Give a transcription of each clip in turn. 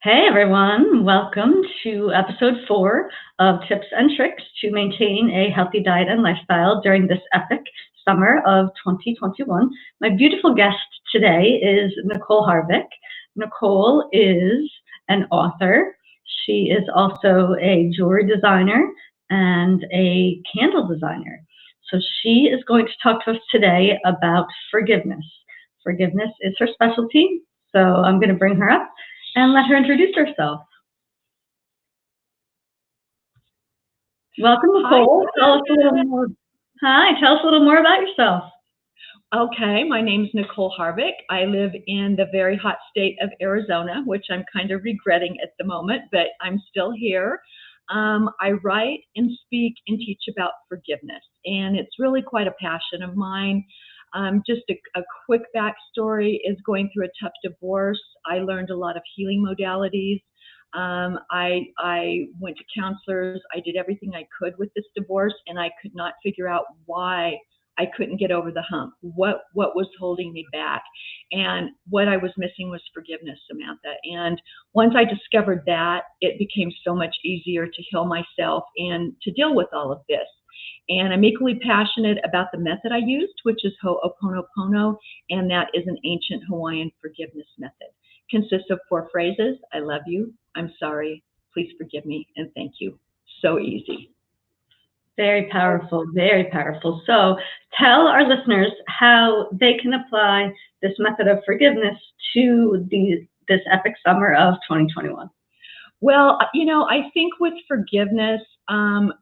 Hey everyone, welcome to episode 4 of Tips and Tricks to Maintain a Healthy Diet and Lifestyle during this epic summer of 2021. My beautiful guest today is Nicole Harvick. Nicole is an author. She is also a jewelry designer and a candle designer. So she is going to talk to us today about forgiveness. Forgiveness is her specialty, so I'm going to bring her up and let her introduce herself. Welcome, Nicole. Tell us a little more. Hi, tell us a little more about yourself. Okay, my name's Nicole Harvick. I live in the very hot state of Arizona, which I'm kind of regretting at the moment, but I'm still here. I write and speak and teach about forgiveness, and it's really quite a passion of mine. Just a quick backstory is going through a tough divorce. I learned a lot of healing modalities. I went to counselors. I did everything I could with this divorce, and I could not figure out why I couldn't get over the hump. What was holding me back? And what I was missing was forgiveness, Samantha. And once I discovered that, it became so much easier to heal myself and to deal with all of this. And I'm equally passionate about the method I used, which is Ho'oponopono, and that is an ancient Hawaiian forgiveness method. Consists of 4 phrases: I love you, I'm sorry, please forgive me, and thank you. So easy. Very powerful, very powerful. So tell our listeners how they can apply this method of forgiveness to this epic summer of 2021. Well, I think with forgiveness,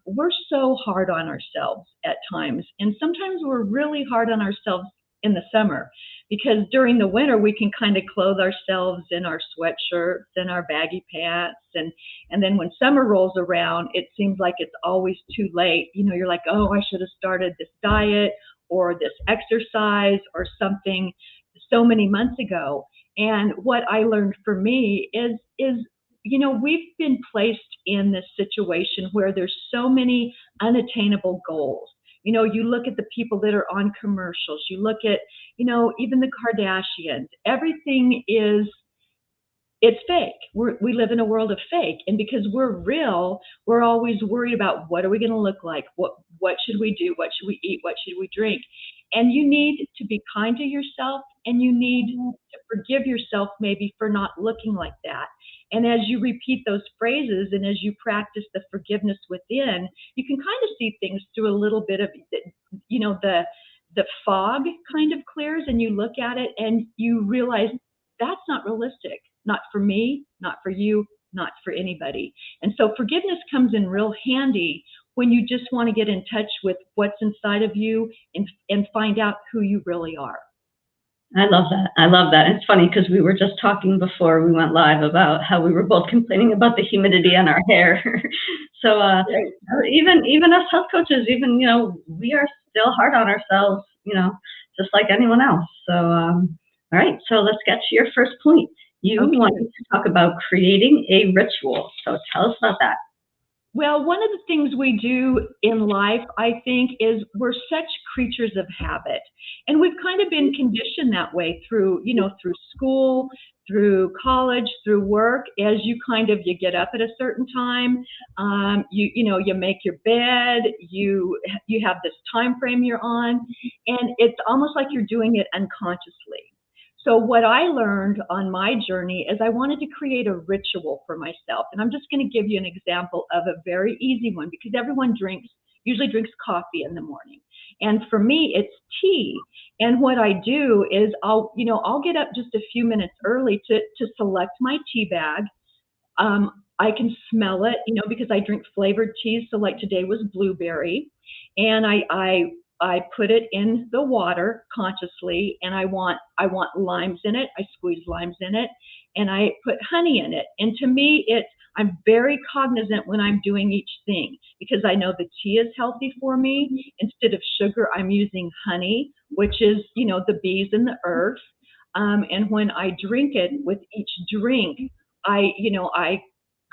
we're so hard on ourselves at times. And sometimes we're really hard on ourselves in the summer, because during the winter we can kind of clothe ourselves in our sweatshirts and our baggy pants, and then when summer rolls around, it seems like it's always too late. You're like, oh, I should have started this diet or this exercise or something so many months ago. And what I learned for me is we've been placed in this situation where there's so many unattainable goals. You look at the people that are on commercials, you look at, even the Kardashians, everything it's fake. We live in a world of fake. And because we're real, we're always worried about what are we going to look like? What should we do? What should we eat? What should we drink? And you need to be kind to yourself, and you need to forgive yourself maybe for not looking like that. And as you repeat those phrases and as you practice the forgiveness within, you can kind of see things through a little bit of, the fog kind of clears, and you look at it and you realize that's not realistic. Not for me, not for you, not for anybody. And so forgiveness comes in real handy when you just want to get in touch with what's inside of you and find out who you really are. I love that. I love that. It's funny because we were just talking before we went live about how we were both complaining about the humidity in our hair. So even us health coaches, we are still hard on ourselves, just like anyone else. So, all right. So let's get to your first point. You wanted to talk about creating a ritual. So tell us about that. Well, one of the things we do in life, I think, is we're such creatures of habit. And we've kind of been conditioned that way through school, through college, through work. As you get up at a certain time, you make your bed, you have this time frame you're on, and it's almost like you're doing it unconsciously. So what I learned on my journey is I wanted to create a ritual for myself. And I'm just going to give you an example of a very easy one, because everyone usually drinks coffee in the morning. And for me, it's tea. And what I do is I'll get up just a few minutes early to select my tea bag. I can smell it, because I drink flavored teas. So like today was blueberry, and I put it in the water consciously, and I want limes in it. I squeeze limes in it, and I put honey in it. And to me, I'm very cognizant when I'm doing each thing, because I know the tea is healthy for me. Instead of sugar, I'm using honey, which is, the bees and the earth. And when I drink it, with each drink, I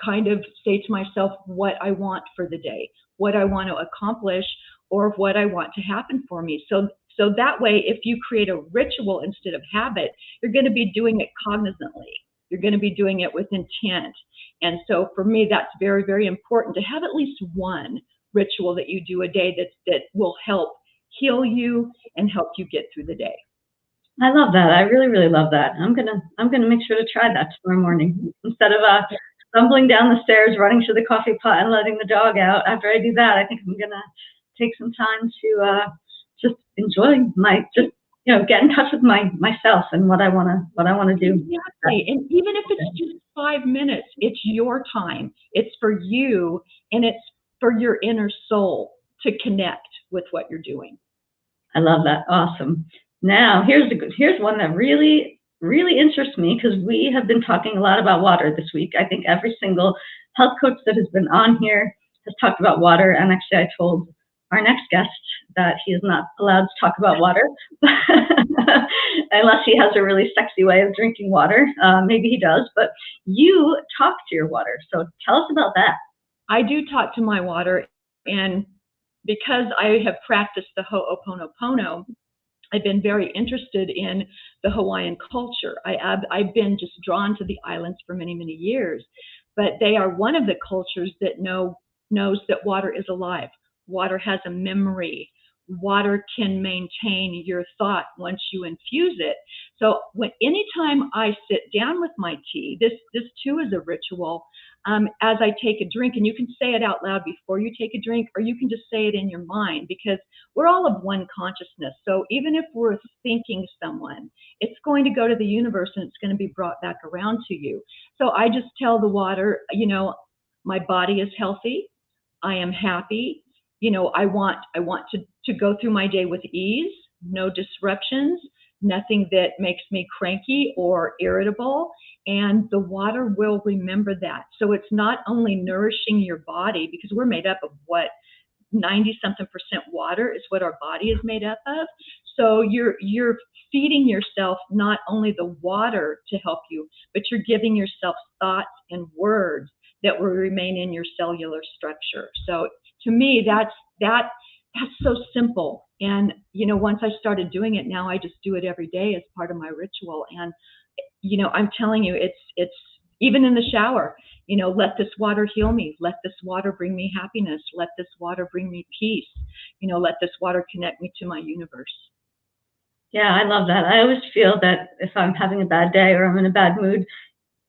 kind of say to myself what I want for the day, what I want to accomplish, or what I want to happen for me. So that way, if you create a ritual instead of habit, you're going to be doing it cognizantly. You're going to be doing it with intent. And so for me, that's very, very important to have at least one ritual that you do a day that will help heal you and help you get through the day. I love that. I really, really love that. I'm gonna make sure to try that tomorrow morning instead of stumbling down the stairs, running to the coffee pot, and letting the dog out. After I do that, I think I'm gonna take some time to just enjoy get in touch with myself and what I wanna do. Exactly. And even if it's just 5 minutes, it's your time. It's for you, and it's for your inner soul to connect with what you're doing. I love that. Awesome. Now, here's one that really, really interests me, because we have been talking a lot about water this week. I think every single health coach that has been on here has talked about water. And actually, I told our next guest that he is not allowed to talk about water unless he has a really sexy way of drinking water. Maybe he does, but you talk to your water. So tell us about that. I do talk to my water, and because I have practiced the Ho'oponopono, I've been very interested in the Hawaiian culture. I've been just drawn to the islands for many, many years, but they are one of the cultures that knows that water is alive. Water has a memory. Water can maintain your thought once you infuse it. So anytime I sit down with my tea, this too is a ritual. As I take a drink, and you can say it out loud before you take a drink, or you can just say it in your mind, because we're all of one consciousness. So even if we're thinking someone, it's going to go to the universe and it's going to be brought back around to you. So I just tell the water, my body is healthy. I am happy. I want to go through my day with ease, no disruptions, nothing that makes me cranky or irritable. And the water will remember that. So it's not only nourishing your body, because we're made up of 90-something% water is what our body is made up of. So you're feeding yourself not only the water to help you, but you're giving yourself thoughts and words that will remain in your cellular structure. So to me, that's so simple. And once I started doing it, now I just do it every day as part of my ritual. And I'm telling you, it's even in the shower, let this water heal me. Let this water bring me happiness. Let this water bring me peace. Let this water connect me to my universe. Yeah, I love that. I always feel that if I'm having a bad day or I'm in a bad mood,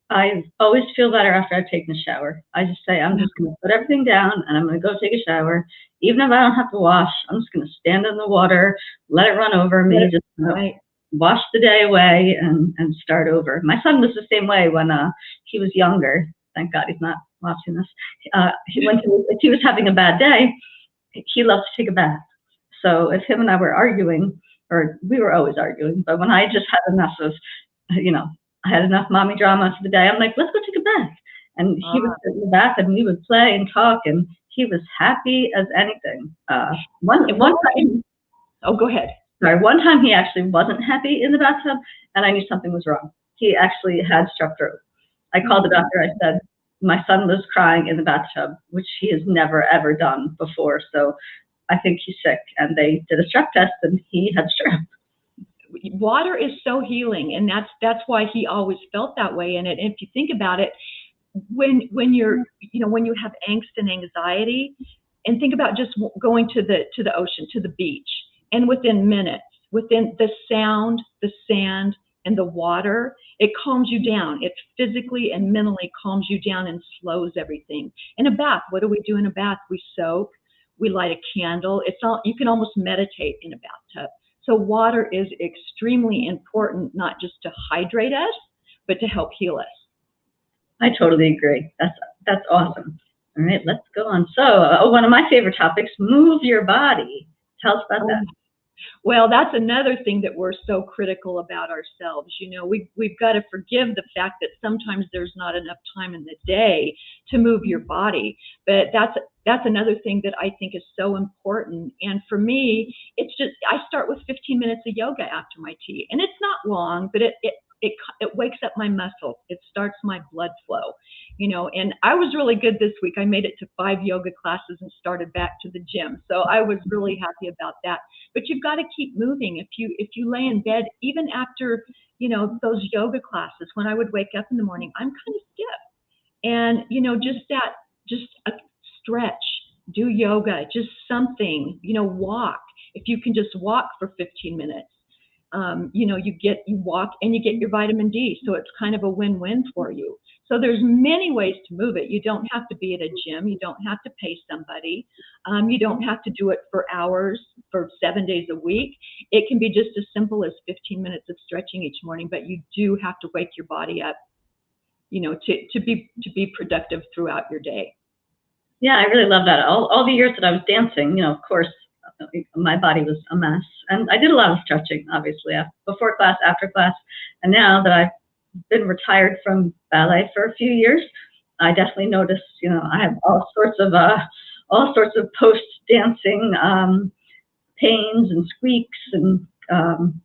I always feel better after I've taken a shower. I just say, I'm just going to put everything down and I'm going to go take a shower. Even if I don't have to wash, I'm just going to stand in the water, let it run over me, just wash the day away and start over. My son was the same way when he was younger. Thank God he's not watching this. If he was having a bad day, he loved to take a bath. So if him and I were arguing, or we were always arguing, but when I just had enough of, I had enough mommy drama for the day, I'm like, let's go take a bath. And he would sit in the bath and we would play and talk, and he was happy as anything. One time, go ahead. Sorry, one time he actually wasn't happy in the bathtub, and I knew something was wrong. He actually had strep throat. I called the doctor. I said, my son was crying in the bathtub, which he has never, ever done before. So I think he's sick. And they did a strep test, and he had strep. Water is so healing, and that's why he always felt that way. And if you think about it, when you have angst and anxiety, and think about just going to the ocean, to the beach, and within minutes, within the sound, the sand, and the water, it calms you down. It physically and mentally calms you down and slows everything. In a bath, what do we do in a bath? We soak, we light a candle. You can almost meditate in a bathtub. So water is extremely important, not just to hydrate us, but to help heal us. I totally agree. That's awesome. All right, let's go on. So one of my favorite topics, move your body. Tell us about that. Well, that's another thing that we're so critical about ourselves. We've got to forgive the fact that sometimes there's not enough time in the day to move your body. But that's another thing that I think is so important. And for me, it's just, I start with 15 minutes of yoga after my tea. And it's not long, but it wakes up my muscles. It starts my blood flow, and I was really good this week. I made it to 5 yoga classes and started back to the gym. So I was really happy about that. But you've got to keep moving. If you lay in bed, even after, those yoga classes, when I would wake up in the morning, I'm kind of stiff. And, just a stretch, do yoga, just something, walk. If you can just walk for 15 minutes, you walk and you get your vitamin D. So it's kind of a win-win for you. So there's many ways to move it. You don't have to be at a gym. You don't have to pay somebody. You don't have to do it for hours, for 7 days a week. It can be just as simple as 15 minutes of stretching each morning, but you do have to wake your body up, to be productive throughout your day. Yeah, I really love that. All the years that I was dancing, of course, my body was a mess. And I did a lot of stretching, obviously, before class, after class. And now that I've been retired from ballet for a few years, I definitely noticed, I have all sorts of post-dancing pains and squeaks and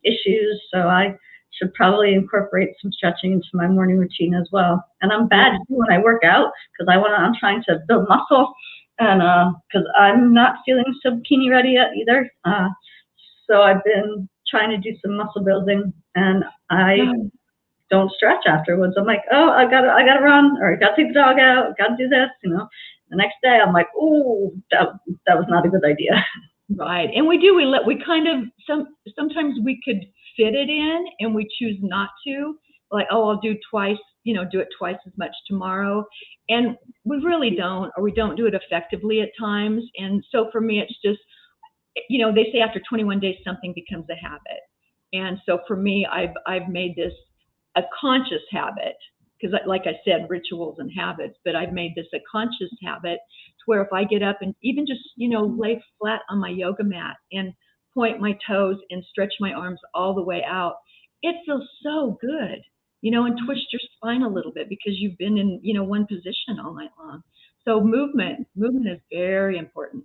issues. So I should probably incorporate some stretching into my morning routine as well. And I'm bad too when I work out because I'm trying to build muscle, and because I'm not feeling so bikini ready yet either. So I've been trying to do some muscle building, and I don't stretch afterwards. I'm like, oh, I gotta run, or I gotta take the dog out, gotta do this. The next day I'm like, oh, that was not a good idea. Right. And we kind of, sometimes we could fit it in and we choose not to, like, oh, I'll do it twice as much tomorrow. And we really don't, or we don't do it effectively at times. And so for me, it's just, they say after 21 days, something becomes a habit. And so for me, I've made this a conscious habit, because like I said, rituals and habits, but I've made this a conscious habit to where if I get up and even just, lay flat on my yoga mat and point my toes and stretch my arms all the way out, it feels so good, and twist your spine a little bit because you've been in, one position all night long. So movement is very important.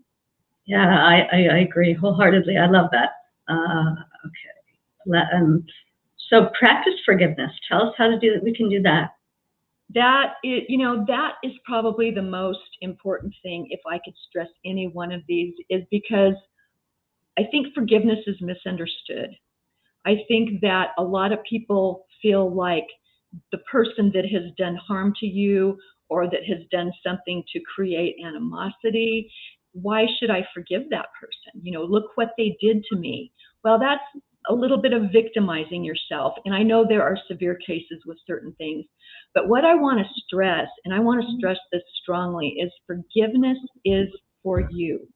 Yeah, I agree wholeheartedly. I love that. Okay. So practice forgiveness. Tell us how to do it. We can do that. That is probably the most important thing. If I could stress any one of these, is because I think forgiveness is misunderstood. I think that a lot of people feel like the person that has done harm to you or that has done something to create animosity, why should I forgive that person? Look what they did to me. Well, that's a little bit of victimizing yourself. And I know there are severe cases with certain things, but what I want to stress, and I want to stress this strongly, is forgiveness is for you.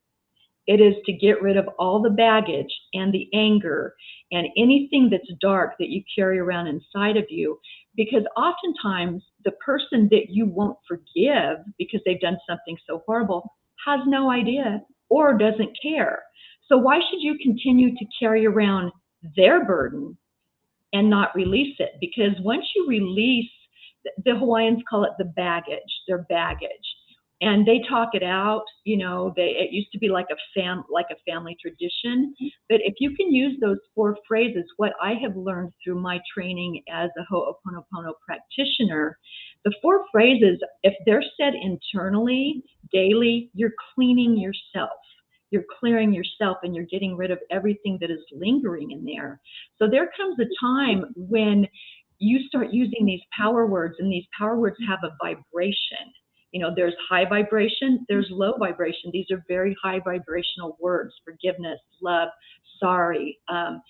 It is to get rid of all the baggage and the anger and anything that's dark that you carry around inside of you, because oftentimes the person that you won't forgive because they've done something so horrible has no idea or doesn't care. So why should you continue to carry around their burden and not release it? Because once you release, the Hawaiians call it their baggage, and they talk it out. It used to be like a family tradition. But if you can use those 4 phrases, what I have learned through my training as a Ho'oponopono practitioner, the 4 phrases, if they're said internally, daily, you're cleaning yourself. You're clearing yourself and you're getting rid of everything that is lingering in there. So there comes a time when you start using these power words, and these power words have a vibration. There's high vibration, there's low vibration. These are very high vibrational words: forgiveness, love, sorry. And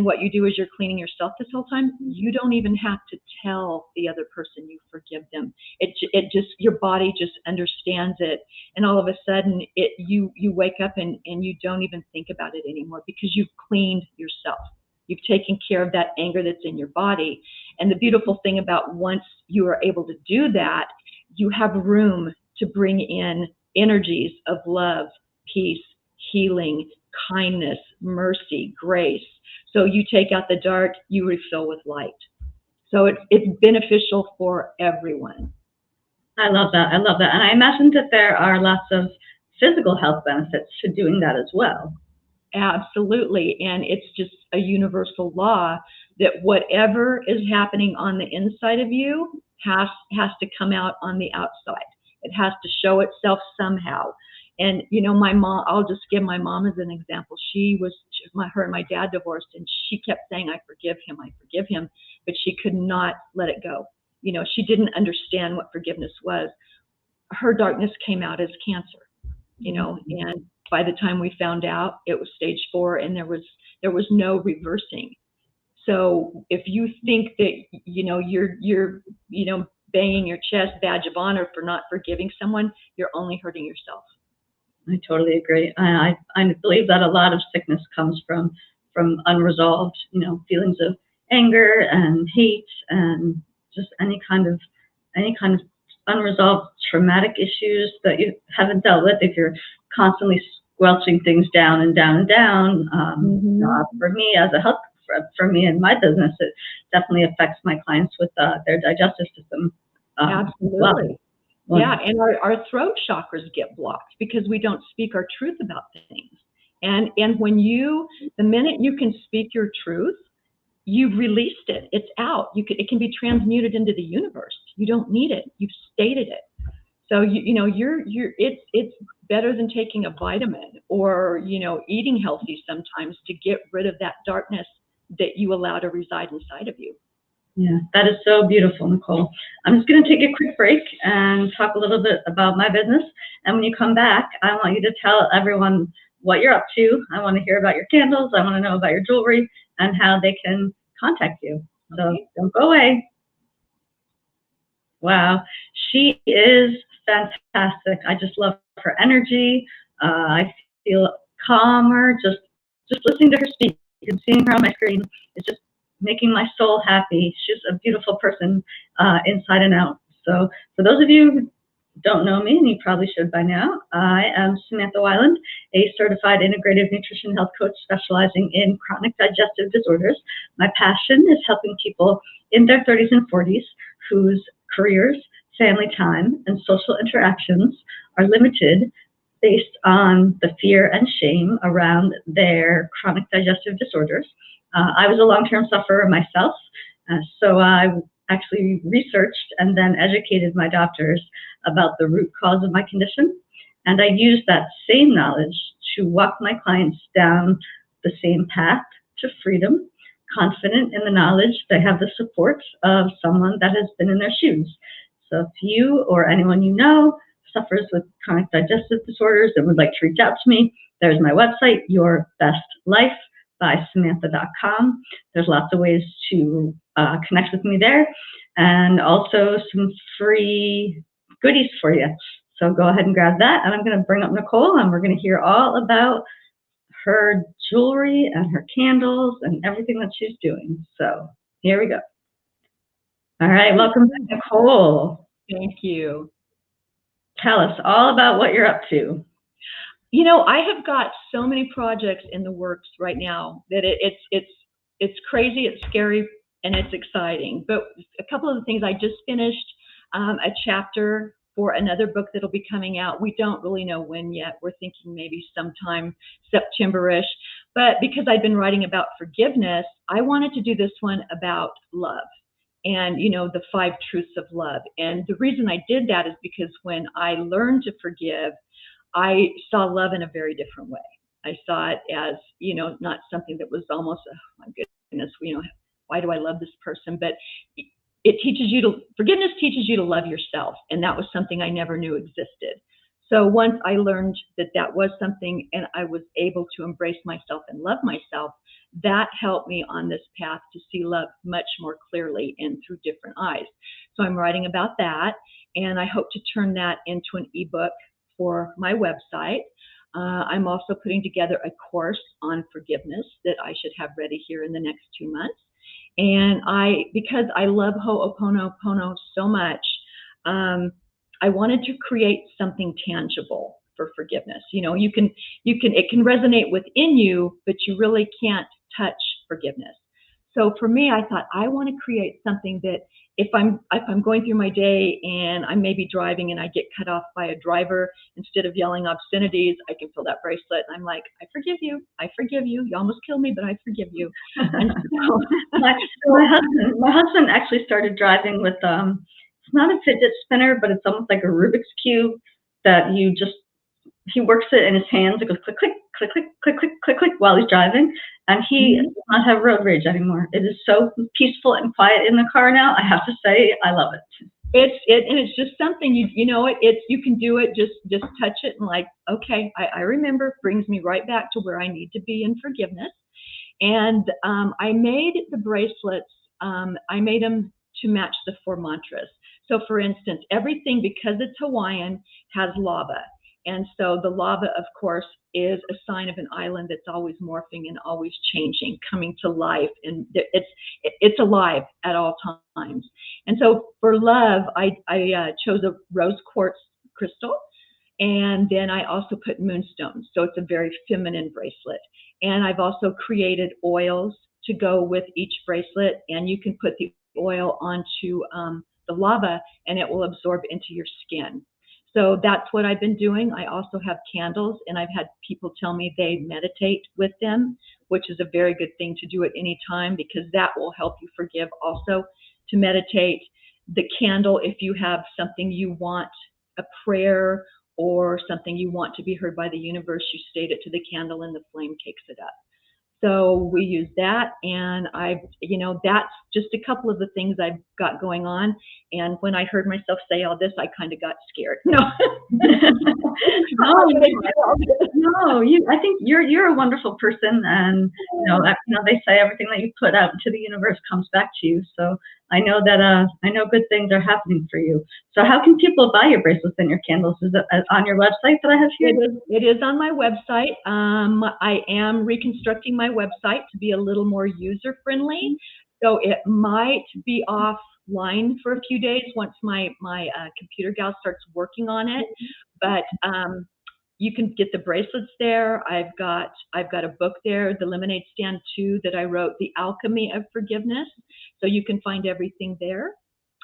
what you do is you're cleaning yourself this whole time. You don't even have to tell the other person you forgive them. It just, your body just understands it. And all of a sudden you wake up and you don't even think about it anymore because you've cleaned yourself. You've taken care of that anger that's in your body. And the beautiful thing about once you are able to do that, you have room to bring in energies of love, peace, healing, kindness, mercy, grace. So you take out the dark, you refill with light. So it's beneficial for everyone. I love that. And I imagine that there are lots of physical health benefits to doing that as well. Absolutely. And it's just a universal law that whatever is happening on the inside of you has to come out on the outside. It has to show itself somehow. And my mom, I'll just give my mom as an example. Her and my dad divorced, and she kept saying, I forgive him, but she could not let it go. She didn't understand what forgiveness was. Her darkness came out as cancer, and by the time we found out, it was stage 4, and there was no reversing. So if you think that you're banging your chest, badge of honor, for not forgiving someone, you're only hurting yourself. I totally agree. I believe that a lot of sickness comes from unresolved, feelings of anger and hate and just any kind of unresolved traumatic issues that you haven't dealt with. If you're constantly squelching things down and down and down, for me as a health for me in my business, it definitely affects my clients with their digestive system. Absolutely. Yeah, and our throat chakras get blocked because we don't speak our truth about things. And when the minute you can speak your truth, you've released it. It's out. It can be transmuted into the universe. You don't need it. You've stated it. So it's better than taking a vitamin or eating healthy sometimes to get rid of that darkness that you allow to reside inside of you. Yeah, that is so beautiful, Nicole. I'm just going to take a quick break and talk a little bit about my business. And when you come back, I want you to tell everyone what you're up to. I want to hear about your candles. I want to know about your jewelry and how they can contact you. So don't go away. Wow, she is fantastic. I just love her energy. I feel calmer just listening to her speak and seeing her on my screen. It's just making my soul happy. She's a beautiful person inside and out. So for those of you who don't know me, and you probably should by now, I am Samantha Weiland, a certified integrative nutrition health coach specializing in chronic digestive disorders. My passion is helping people in their 30s and 40s whose careers, family time, and social interactions are limited based on the fear and shame around their chronic digestive disorders. I was a long-term sufferer myself, so I actually researched and then educated my doctors about the root cause of my condition, and I used that same knowledge to walk my clients down the same path to freedom, confident in the knowledge they have the support of someone that has been in their shoes. So if you or anyone you know suffers with chronic digestive disorders and would like to reach out to me, there's my website, Your Best Life by Samantha.com. There's lots of ways to connect with me there, and also some free goodies for you. So go ahead and grab that, and I'm going to bring up Nicole, and we're going to hear all about her jewelry and her candles and everything that she's doing. So here we go. All right, welcome back, Nicole. Thank you. Tell us all about what you're up to. I have got so many projects in the works right now that it's crazy, it's scary, and it's exciting. But a couple of the things, I just finished a chapter for another book that'll be coming out. We don't really know when yet. We're thinking maybe sometime September-ish. But because I've been writing about forgiveness, I wanted to do this one about love and, the 5 truths of love. And the reason I did that is because when I learned to forgive, I saw love in a very different way. I saw it as, not something that was almost, oh my goodness, why do I love this person? But forgiveness teaches you to love yourself. And that was something I never knew existed. So once I learned that was something and I was able to embrace myself and love myself, that helped me on this path to see love much more clearly and through different eyes. So I'm writing about that, and I hope to turn that into an ebook for my website. I'm also putting together a course on forgiveness that I should have ready here in the next 2 months. And because I love Ho'oponopono so much, I wanted to create something tangible for forgiveness. It can resonate within you, but you really can't touch forgiveness. So for me, I thought I want to create something that if I'm going through my day and I may be driving and I get cut off by a driver, instead of yelling obscenities, I can feel that bracelet. And I'm like, I forgive you. I forgive you. You almost killed me, but I forgive you. And so, my husband actually started driving with it's not a fidget spinner, but it's almost like a Rubik's Cube that you just he works it in his hands. It goes click, click, click, click, click, click, click, click while he's driving, and he Mhm. does not have road rage anymore. It is so peaceful and quiet in the car now. I have to say, I love it. And it's just something you know it's you can do it, just touch it and like, okay, I remember, brings me right back to where I need to be in forgiveness. And I made the bracelets. I made them to match the 4 mantras. So, for instance, everything, because it's Hawaiian, has lava. And so the lava, of course, is a sign of an island that's always morphing and always changing, coming to life, and it's alive at all times. And so for love, I chose a rose quartz crystal, and then I also put moonstones. So it's a very feminine bracelet. And I've also created oils to go with each bracelet, and you can put the oil onto the lava, and it will absorb into your skin. So that's what I've been doing. I also have candles, and I've had people tell me they meditate with them, which is a very good thing to do at any time, because that will help you forgive also, to meditate. The candle, if you have something you want, a prayer or something you want to be heard by the universe, you state it to the candle and the flame takes it up. So we use that, and that's just a couple of the things I've got going on. And when I heard myself say all this, I kind of got scared. No, No, no, I think you're a wonderful person, and they say everything that you put out into the universe comes back to you. So I know that I know good things are happening for you. So how can people buy your bracelets and your candles? Is it on your website that I have here? It is on my website. I am reconstructing my website to be a little more user friendly, so it might be offline for a few days once my computer gal starts working on it. But you can get the bracelets there. I've got a book there, The Lemonade Stand 2, that I wrote, The Alchemy of Forgiveness. So you can find everything there.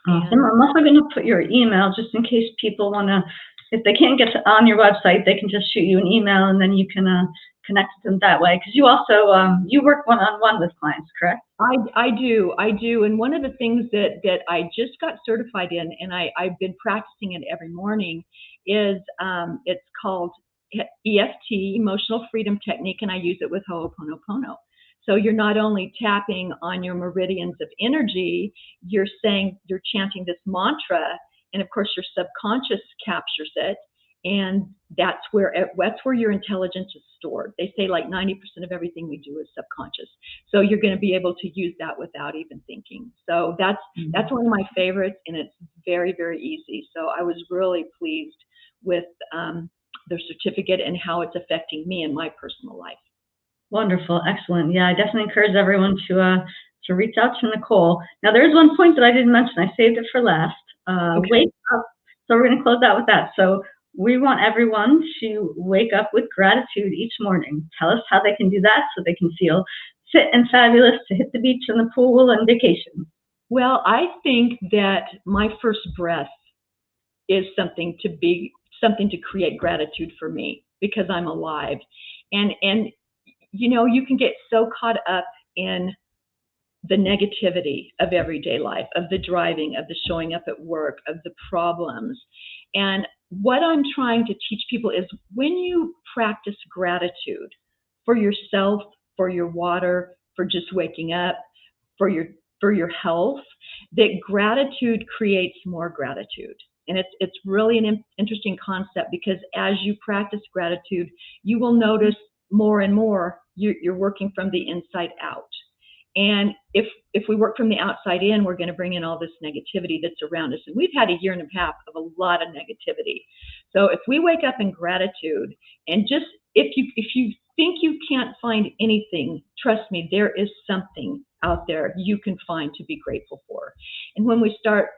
Awesome. I'm also going to put your email just in case people want to, if they can't get on your website, they can just shoot you an email, and then you can connect with them that way. Because you also you work one-on-one with clients, correct? I do. And one of the things that I just got certified in, and I've been practicing it every morning, is it's called EFT, Emotional Freedom Technique, and I use it with Ho'oponopono. So you're not only tapping on your meridians of energy, you're chanting this mantra, and of course your subconscious captures it, and that's where your intelligence is stored. They say like 90% of everything we do is subconscious. So you're going to be able to use that without even thinking. So that's one of my favorites, and it's very, very easy. So I was really pleased with their certificate and how it's affecting me in my personal life. Wonderful, excellent. Yeah, I definitely encourage everyone to reach out to Nicole. Now, there is one point that I didn't mention. I saved it for last. Okay. Wake up. So we're going to close out with that. So we want everyone to wake up with gratitude each morning. Tell us how they can do that so they can feel fit and fabulous to hit the beach and the pool and vacation. Well, I think that my first breath is something to create gratitude for me, because I'm alive. And you can get so caught up in the negativity of everyday life, of the driving, of the showing up at work, of the problems. And what I'm trying to teach people is, when you practice gratitude for yourself, for your water, for just waking up, for your health, that gratitude creates more gratitude. And it's really an interesting concept, because as you practice gratitude, you will notice more and more you're working from the inside out. And if we work from the outside in, we're going to bring in all this negativity that's around us. And we've had a year and a half of a lot of negativity. So if we wake up in gratitude, and just if you think you can't find anything, trust me, there is something out there you can find to be grateful for. And when we start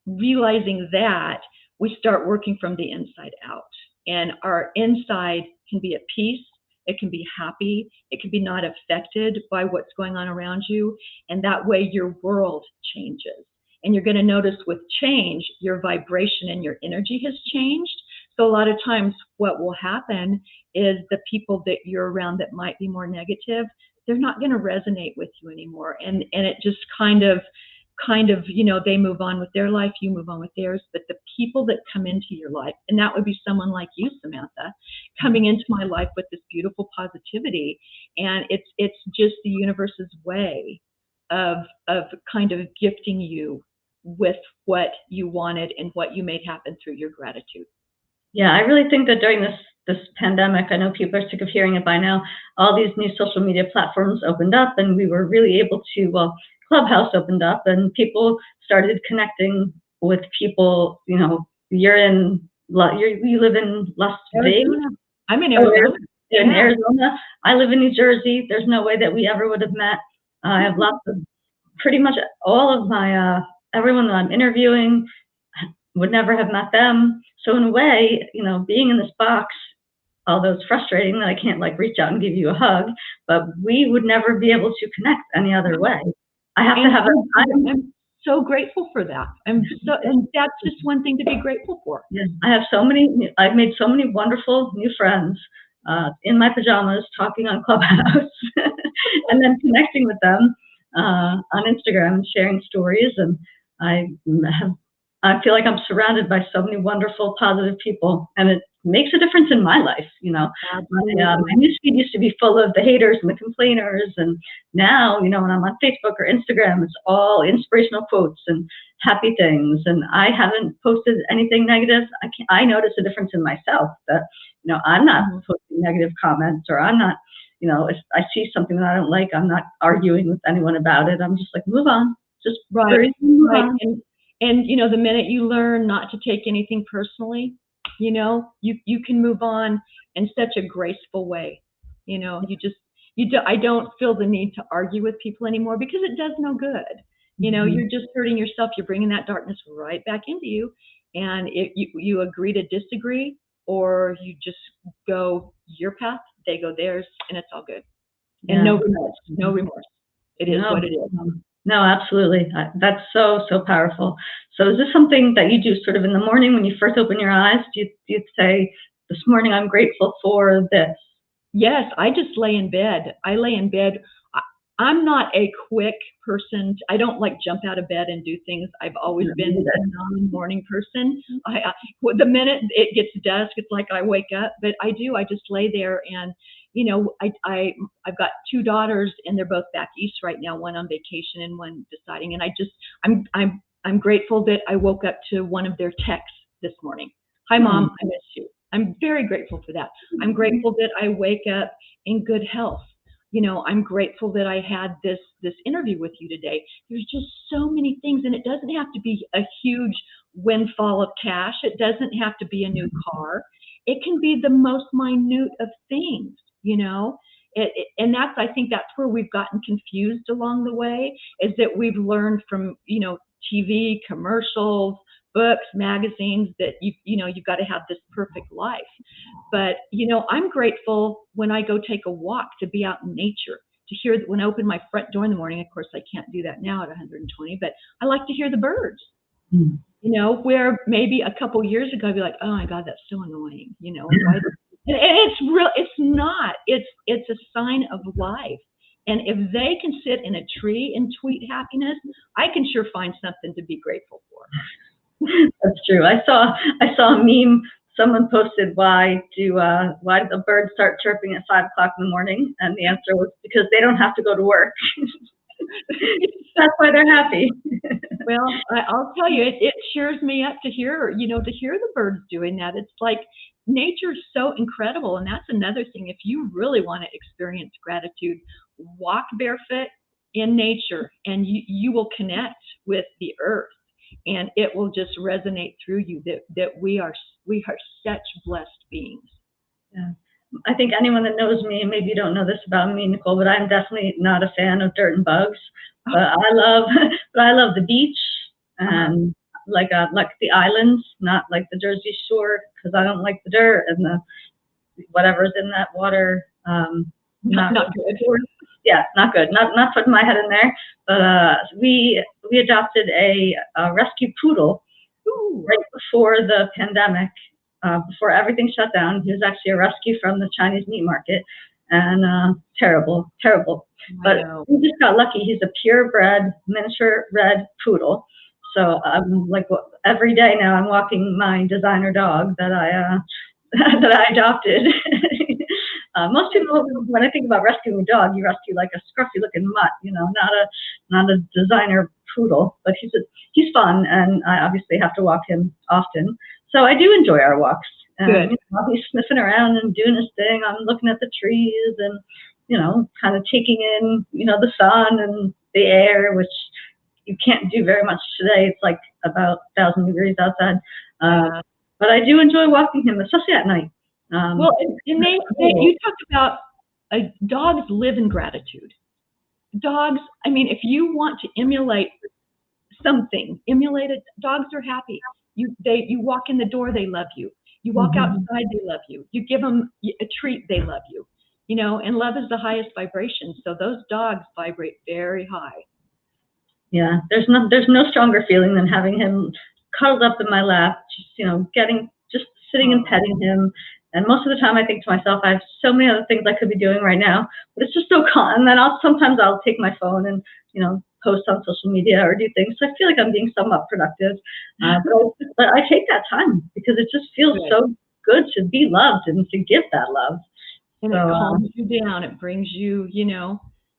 realizing that, we start working from the inside out. And our inside can be at peace. It can be happy. It can be not affected by what's going on around you. And that way your world changes. And you're going to notice with change, your vibration and your energy has changed. So a lot of times what will happen is the people that you're around that might be more negative, they're not going to resonate with you anymore. And it just kind of kind of, they move on with their life, you move on with theirs, but the people that come into your life, and that would be someone like you, Samantha, coming into my life with this beautiful positivity, and it's just the universe's way of kind of gifting you with what you wanted and what you made happen through your gratitude. Yeah, I really think that during this pandemic, I know people are sick of hearing it by now, all these new social media platforms opened up, and we were really able to, well, Clubhouse opened up, and people started connecting with people. You live in Las Vegas. Arizona. I'm in Arizona. In Yeah. Arizona. I live in New Jersey. There's no way that we ever would have met. I have lots of, pretty much all of my, everyone that I'm interviewing would never have met them. So in a way, being in this box, although it's frustrating that I can't like reach out and give you a hug, but we would never be able to connect any other way. I have to have I'm so grateful for that. And that's just one thing to be grateful for. Yeah, I've made so many wonderful new friends in my pajamas talking on Clubhouse and then connecting with them on Instagram and sharing stories. And I feel like I'm surrounded by so many wonderful, positive people, and it makes a difference in my life. My newsfeed used to be full of the haters and the complainers, and now, when I'm on Facebook or Instagram, it's all inspirational quotes and happy things. And I haven't posted anything negative. I notice a difference in myself that, I'm not posting negative comments, or I'm not, if I see something that I don't like, I'm not arguing with anyone about it. I'm just like, move on, just move on. And the minute you learn not to take anything personally, you can move on in such a graceful way. I don't feel the need to argue with people anymore, because it does no good. You're just hurting yourself. You're bringing that darkness right back into you. And you agree to disagree, or you just go your path, they go theirs, and it's all good. And no remorse. It is what it is. No, absolutely. That's so, so powerful. So is this something that you do sort of in the morning when you first open your eyes? Do you say, this morning I'm grateful for this? Yes, I just lay in bed. I lay in bed. I'm not a quick person. I don't like jump out of bed and do things. I've always been a non-morning person. The minute it gets dusk, it's like I wake up. But I just lay there, and I've got two daughters, and they're both back east right now. One on vacation and one deciding. And I'm grateful that I woke up to one of their texts this morning. Hi, Mom, I miss you. I'm very grateful for that. I'm grateful that I wake up in good health. I'm grateful that I had this interview with you today. There's just so many things, and it doesn't have to be a huge windfall of cash. It doesn't have to be a new car. It can be the most minute of things, and I think that's where we've gotten confused along the way, is that we've learned from, TV, commercials, books, magazines, that you've got to have this perfect life. But, I'm grateful when I go take a walk, to be out in nature, to hear that when I open my front door in the morning. Of course, I can't do that now at 120, but I like to hear the birds. Where maybe a couple years ago I'd be like, oh my God, that's so annoying, and it's not. It's a sign of life. And if they can sit in a tree and tweet happiness, I can sure find something to be grateful for. That's true. I saw a meme. Someone posted, why do the birds start chirping at 5 o'clock in the morning? And the answer was, because they don't have to go to work. That's why they're happy. Well, I'll tell you, it cheers me up to hear the birds doing that. It's like, nature's so incredible. And that's another thing. If you really want to experience gratitude, walk barefoot in nature, and you will connect with the earth, and it will just resonate through you that we are such blessed beings. Yeah. I think anyone that knows me, and maybe you don't know this about me, Nicole, but I'm definitely not a fan of dirt and bugs. But I love the beach, and like the islands, not like the Jersey Shore, because I don't like the dirt and the whatever's in that water. Not good. Yeah, not good. Not putting my head in there. But we adopted a rescue poodle right before the pandemic, before everything shut down. He was actually a rescue from the Chinese meat market, and terrible, terrible. I But know. we just got lucky. He's a purebred miniature red poodle. So I'm like every day now I'm walking my designer dog that I that I adopted. Most people, when I think about rescuing a dog, you rescue like a scruffy-looking mutt, not a designer poodle. But he's fun, and I obviously have to walk him often. So I do enjoy our walks. And Good. he's sniffing around and doing his thing. I'm looking at the trees and kind of taking in the sun and the air, which you can't do very much today. It's like about 1,000 degrees outside. Yeah. But I do enjoy walking him, especially at night. Well, and you talked about dogs live in gratitude. Dogs, I mean, if you want to emulate something, emulate it. Dogs are happy. You walk in the door, they love you. You walk outside, they love you. You give them a treat, they love you. And love is the highest vibration. So those dogs vibrate very high. Yeah, there's no stronger feeling than having him cuddled up in my lap, just sitting and petting him. And most of the time, I think to myself, I have so many other things I could be doing right now, but it's just so calm. And then sometimes I'll take my phone and post on social media or do things. So I feel like I'm being somewhat productive. But I take that time because it just feels so good to be loved and to give that love. And it calms you down. It brings you,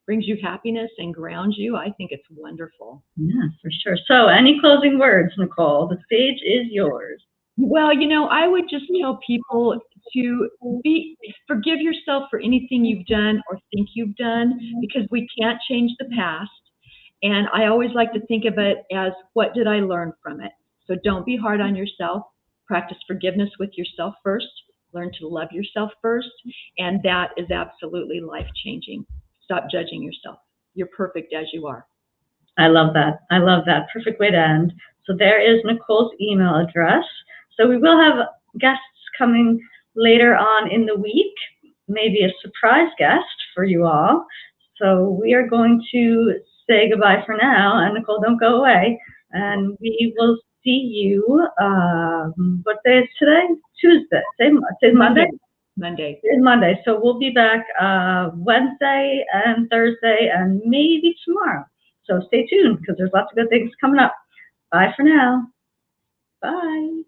brings you happiness and grounds you. I think it's wonderful. Yeah, for sure. So any closing words, Nicole? The stage is yours. Well, I would just tell people to forgive yourself for anything you've done or think you've done, because we can't change the past. And I always like to think of it as, what did I learn from it? So don't be hard on yourself. Practice forgiveness with yourself first. Learn to love yourself first. And that is absolutely life-changing. Stop judging yourself. You're perfect as you are. I love that. I love that. Perfect way to end. So there is Nicole's email address. So we will have guests coming later on in the week, maybe a surprise guest for you all. So we are going to say goodbye for now. And Nicole, don't go away. And we will see you, what day is today? Tuesday. Today's Monday? Monday. It's Monday. So we'll be back Wednesday and Thursday and maybe tomorrow. So stay tuned because there's lots of good things coming up. Bye for now. Bye.